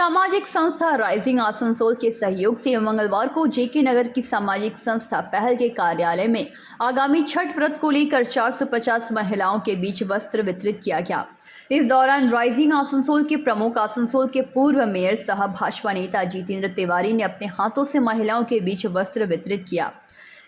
सामाजिक संस्था राइजिंग आसनसोल के सहयोग से मंगलवार को जेके नगर की सामाजिक संस्था पहल के कार्यालय में आगामी छठ व्रत को लेकर 450 महिलाओं के बीच वस्त्र वितरित किया गया। इस दौरान राइजिंग आसनसोल के प्रमुख आसनसोल के पूर्व मेयर सह भाजपा नेता जितेंद्र तिवारी ने अपने हाथों से महिलाओं के बीच वस्त्र वितरित किया।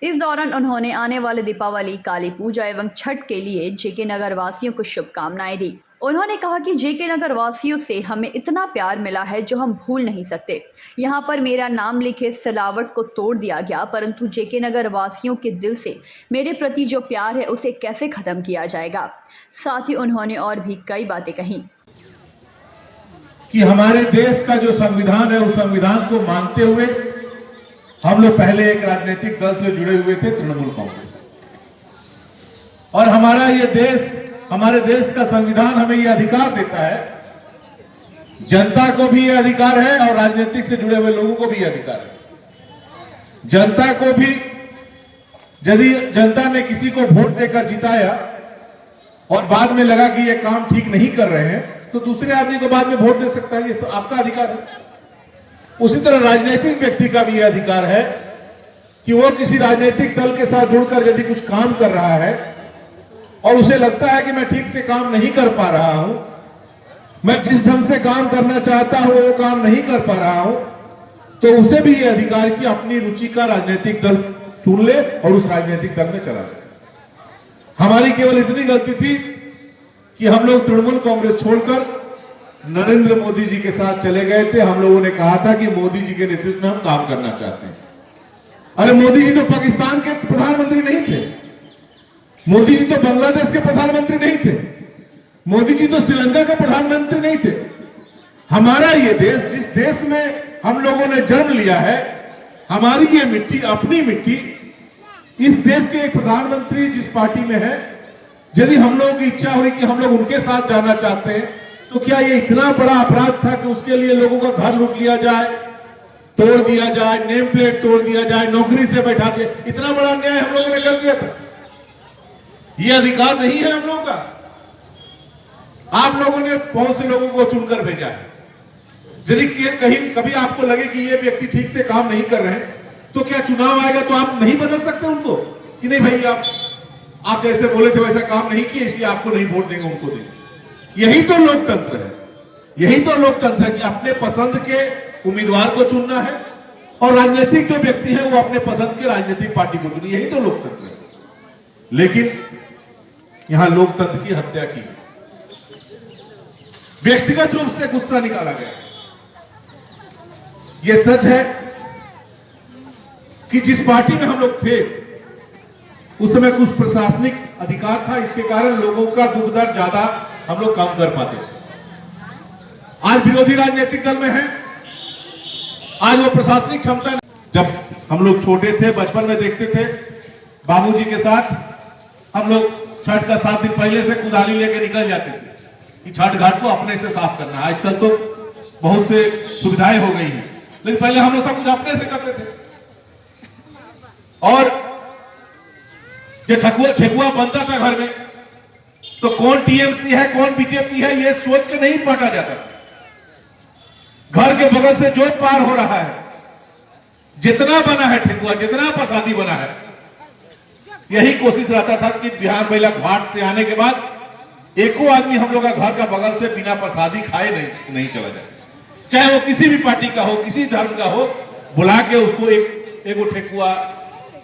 इस दौरान उन्होंने आने वाले दीपावली, काली पूजा एवं छठ के लिए जेके नगर वासियों को शुभकामनाएं दी। उन्होंने कहा कि जेके नगर वासियों से हमें इतना प्यार मिला है जो हम भूल नहीं सकते। यहाँ पर मेरा नाम लिखे सजावट को तोड़ दिया गया, परंतु जेके नगर वासियों के दिल से मेरे प्रति जो प्यार है उसे कैसे खत्म किया जाएगा। साथ ही उन्होंने और भी कई बातें कही कि हमारे देश का जो संविधान है उस संविधान को मानते हुए हम लोग पहले एक राजनीतिक दल से जुड़े हुए थे, तृणमूल कांग्रेस, और हमारे देश का संविधान हमें यह अधिकार देता है, जनता को भी यह अधिकार है और राजनीतिक से जुड़े हुए लोगों को भी यह अधिकार है। जनता को भी, यदि जनता ने किसी को वोट देकर जिताया और बाद में लगा कि यह काम ठीक नहीं कर रहे हैं, तो दूसरे आदमी को बाद में वोट दे सकता है, ये आपका अधिकार है। उसी तरह राजनीतिक व्यक्ति का भी यह अधिकार है कि वो किसी राजनीतिक दल के साथ जुड़कर यदि कुछ काम कर रहा है और उसे लगता है कि मैं ठीक से काम नहीं कर पा रहा हूं, मैं जिस ढंग से काम करना चाहता हूं वो काम नहीं कर पा रहा हूं, तो उसे भी यह अधिकार कि अपनी रुचि का राजनीतिक दल चुन ले और उस राजनीतिक दल में चला जाए। हमारी केवल इतनी गलती थी कि हम लोग तृणमूल कांग्रेस छोड़कर नरेंद्र मोदी जी के साथ चले गए थे। हम लोगों ने कहा था कि मोदी जी के नेतृत्व में हम काम करना चाहते हैं। अरे मोदी जी तो पाकिस्तान के प्रधानमंत्री नहीं थे, मोदी जी तो बांग्लादेश के प्रधानमंत्री नहीं थे, मोदी जी तो श्रीलंका के प्रधानमंत्री नहीं थे। हमारा ये देश, जिस देश में हम लोगों ने जन्म लिया है, हमारी ये मिट्टी, अपनी मिट्टी, इस देश के एक प्रधानमंत्री जिस पार्टी में है, यदि हम लोगों की इच्छा हुई कि हम लोग उनके साथ जाना चाहते हैं, तो क्या ये इतना बड़ा अपराध था कि उसके लिए लोगों का घर लूट लिया जाए, तोड़ दिया जाए, नेम प्लेट तोड़ दिया जाए, नौकरी से बैठा दिया? इतना बड़ा अन्याय हम लोगों ने कर दिया था। ये अधिकार नहीं है हम लोगों का। आप लोगों ने बहुत से लोगों को चुनकर भेजा है। यदि कहीं कभी आपको लगे कि ये व्यक्ति ठीक से काम नहीं कर रहे हैं, तो क्या चुनाव आएगा तो आप नहीं बदल सकते उनको कि नहीं भाई आप जैसे बोले थे वैसा काम नहीं किए, इसलिए आपको नहीं वोट देंगे, उनको देंगे? यही तो लोकतंत्र है। यही तो लोकतंत्र है कि अपने पसंद के उम्मीदवार को चुनना है और राजनीतिक जो व्यक्ति है वो अपने पसंद के राजनीतिक पार्टी को चुने। यही तो लोकतंत्र है। लेकिन यहां लोकतंत्र की हत्या की, व्यक्तिगत रूप से गुस्सा निकाला गया। यह सच है कि जिस पार्टी में हम लोग थे उस समय कुछ प्रशासनिक अधिकार था, इसके कारण लोगों का दुख दर्द ज्यादा हम लोग काम कर पाते। आज विरोधी राजनीतिक दल में है, आज वो प्रशासनिक क्षमता। जब हम लोग छोटे थे, बचपन में देखते थे बाबूजी के साथ हम लोग छठ का 7 दिन पहले से कुदाली लेके निकल जाते थे कि छठ घाट को अपने से साफ करना है। आजकल तो बहुत से सुविधाएं हो गई हैं, लेकिन पहले हम लोग सब कुछ अपने से करते थे। और जो ठेकुआ बनता था घर में, तो कौन टीएमसी है कौन बीजेपी है ये सोच के नहीं बांटा जाता। घर के बगल से जो पार हो रहा है, जितना बना है ठेकुआ, जितना प्रसादी बना है, यही कोशिश रहता था कि बिहार महिला घाट से आने के बाद एको आदमी हम लोग का घर का बगल से बिना प्रसादी खाए नहीं चला जाए। चाहे वो किसी भी पार्टी का हो, किसी धर्म का हो, बुला के उसको एक ठेकुआ,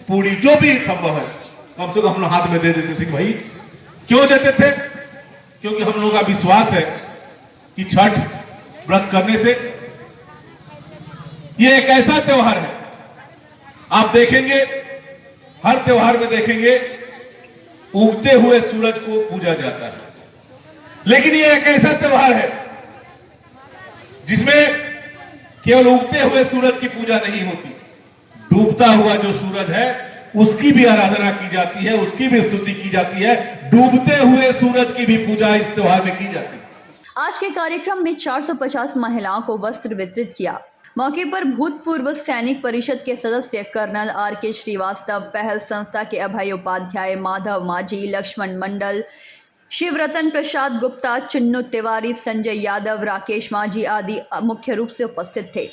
पूरी, जो भी संभव है, कम से कम हम लोग हाथ में दे देते थे। भाई क्यों देते थे? क्योंकि हम लोगों का विश्वास है कि छठ व्रत करने से ये एक ऐसा त्योहार है, आप देखेंगे हर त्योहार में देखेंगे उगते हुए सूरज को पूजा जाता है, लेकिन ये एक ऐसा त्योहार है जिसमें केवल उगते हुए सूरज की पूजा नहीं होती, डूबता हुआ जो सूरज है उसकी भी आराधना की जाती है, उसकी भी स्तुति की जाती है, डूबते हुए सूरज की भी पूजा इस त्योहार में की जाती है। आज के कार्यक्रम में 450 महिलाओं को वस्त्र वितरित किया। मौके पर भूतपूर्व सैनिक परिषद के सदस्य कर्नल RK श्रीवास्तव, पहल संस्था के अभय उपाध्याय, माधव माझी, लक्ष्मण मंडल, शिवरतन प्रसाद गुप्ता, चिन्नू तिवारी, संजय यादव, राकेश माझी आदि मुख्य रूप से उपस्थित थे।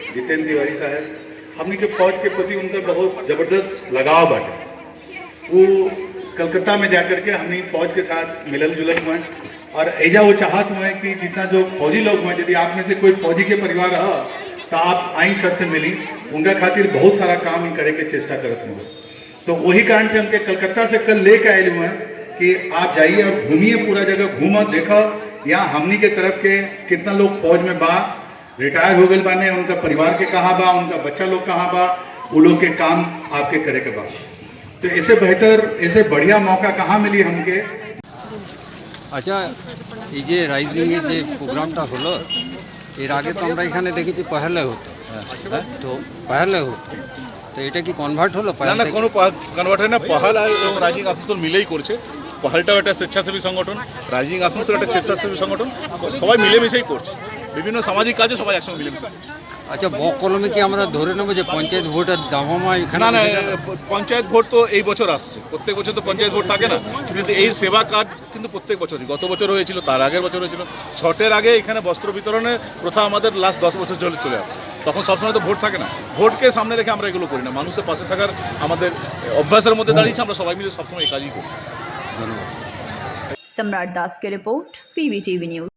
जितेंद्र तिवारी साहब हमने के फौज के प्रति उनका बहुत जबरदस्त लगाव बाटे। वो कलकत्ता में जाकर के हमने फौज के साथ मिलन जुलन हुए और ऐजा वो चाहत हुए कि जितना जो फौजी लोग हुए, यदि आप में से कोई फौजी के परिवार रहा तो आप आई सर से मिली, उनका खातिर बहुत सारा काम ही करे के चेष्टा करते हुए। तो वही कारण से हमके कलकत्ता से कल लेके आए हुए हैं कि आप जाइए और घूमिए, पूरा जगह घूमो, देखो यहाँ हमनी के तरफ के कितना लोग फौज में बा, रिटायर हो गए बाने, उनका परिवार के कहाँ बा, उनका बच्चा लोग कहाँ बा, वो लोग के काम आपके करे के बा। तो ऐसे बेहतर, ऐसे बढ़िया मौका कहाँ मिली हमके। আচ্ছা, এই যে রাইজিংয়ের যে প্রোগ্রামটা হলো, এর আগে তো আমরা এখানে দেখেছি পহেলে হতো, তো পহেলে হতো, তো এটা কি কনভার্ট হলো? না না, কোনো কনভার্ট হয় না। পহাল আর এবং রাইজিং আসানসোল মিলেই করছে। পহালটাও একটা স্বেচ্ছাসেবী সংগঠন, রাইজিং আসানসোল একটা স্বেচ্ছাসেবী সংগঠন, সবাই মিলেমিশেই করছে। বিভিন্ন সামাজিক কাজে সবাই একসঙ্গে মিলেমিশে করছে। আচ্ছা, বকলমে কি আমরা ধরে নেবো যে পঞ্চায়েত ভোটের দামামা এখানে? না না, পঞ্চায়েত ভোট তো এই বছর আসছে, প্রত্যেক বছর তো পঞ্চায়েত ভোট থাকে না, কিন্তু এই সেবা কার্ড কিন্তু প্রত্যেক বছরই, গত বছর হয়েছিল, তার আগের বছর হয়েছিল। ছটের আগে এখানে বস্ত্র বিতরণের প্রথা আমাদের লাস্ট 10 বছর চলে আসছে। তখন সবসময় তো ভোট থাকে না, ভোটকে সামনে রেখে আমরা এগুলো করি না, মানুষের পাশে থাকার আমাদের অভ্যাসের মধ্যে দাঁড়িয়েছে, আমরা সবাই মিলে সবসময় এই কাজই করি। ধন্যবাদ। सम्राट दास की रिपोर्ट, PVTV न्यूज।